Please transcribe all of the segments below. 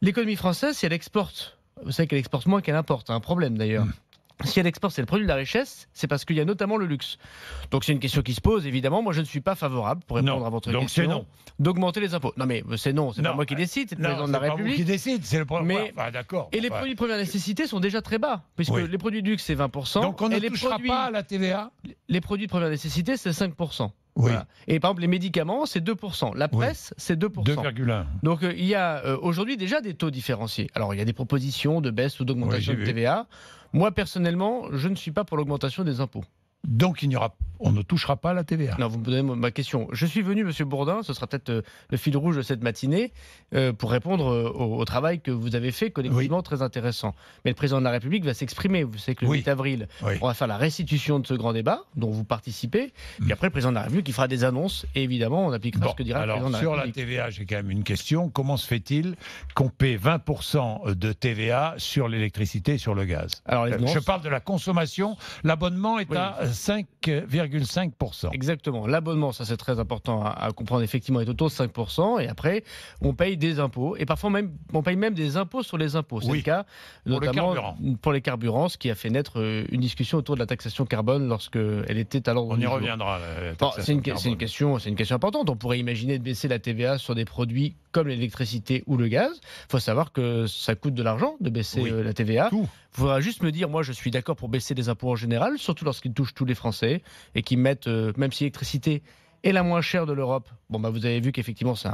L'économie française, si elle exporte, vous savez qu'elle exporte moins qu'elle importe, un problème d'ailleurs. Si elle exporte, c'est le produit de la richesse, c'est parce qu'il y a notamment le luxe. Donc c'est une question qui se pose, évidemment. Moi, je ne suis pas favorable, pour répondre à votre question, d'augmenter les impôts. Non, mais c'est non, c'est pas moi qui décide, c'est le président de la République. C'est pas vous qui décide, c'est le problème. Mais, d'accord. Et les produits de première nécessité sont déjà très bas, puisque les produits de luxe, c'est 20%. Donc on ne touchera pas à la TVA. Les produits de première nécessité, c'est 5%. Oui. Voilà. Et par exemple, les médicaments, c'est 2%. La presse, c'est 2%. 2,1. Donc il y a aujourd'hui déjà des taux différenciés. Alors il y a des propositions de baisse ou d'augmentation de TVA. Moi, personnellement, je ne suis pas pour l'augmentation des impôts. Donc on ne touchera pas à la TVA. Non, vous me donnez ma question. Je suis venu, Monsieur Bourdin, ce sera peut-être le fil rouge de cette matinée, pour répondre au travail que vous avez fait collectivement, très intéressant. Mais le président de la République va s'exprimer. Vous savez que le 8 avril, on va faire la restitution de ce grand débat dont vous participez. Puis après, le président de la République, il fera des annonces et évidemment, on appliquera ce que dira le président de la République. Sur la TVA, j'ai quand même une question. Comment se fait-il qu'on paie 20% de TVA sur l'électricité et sur le gaz? Alors, je parle de la consommation. L'abonnement est à 5,5%. Exactement. L'abonnement, ça c'est très important à comprendre, effectivement, est autour de 5%. Et après, on paye des impôts. Et parfois même, on paye même des impôts sur les impôts. C'est le cas, notamment pour les carburants, ce qui a fait naître une discussion autour de la taxation carbone lorsqu'elle était à l'ordre du jour. On y reviendra. C'est une question importante. On pourrait imaginer de baisser la TVA sur des produits comme l'électricité ou le gaz. Il faut savoir que ça coûte de l'argent de baisser la TVA. Il faudra juste me dire, moi je suis d'accord pour baisser les impôts en général, surtout lorsqu'ils touchent tous les Français et qui mettent, même si l'électricité est la moins chère de l'Europe, vous avez vu qu'effectivement c'est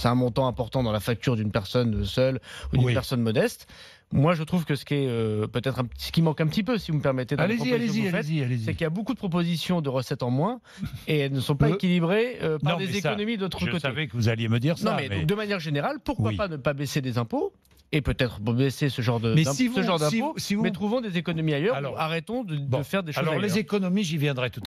un montant important dans la facture d'une personne seule ou d'une personne modeste. Moi, je trouve que ce qui est peut-être ce qui manque un petit peu, si vous me permettez, allez-y. C'est qu'il y a beaucoup de propositions de recettes en moins et elles ne sont pas équilibrées par des économies d'autre côté. Je savais que vous alliez me dire ça. Non, mais donc, de manière générale, pourquoi pas ne pas baisser des impôts et peut-être baisser ce genre d'impôts, mais trouvons des économies ailleurs. Arrêtons de faire des choses ailleurs. Alors les économies, j'y viendrai tout à l'heure.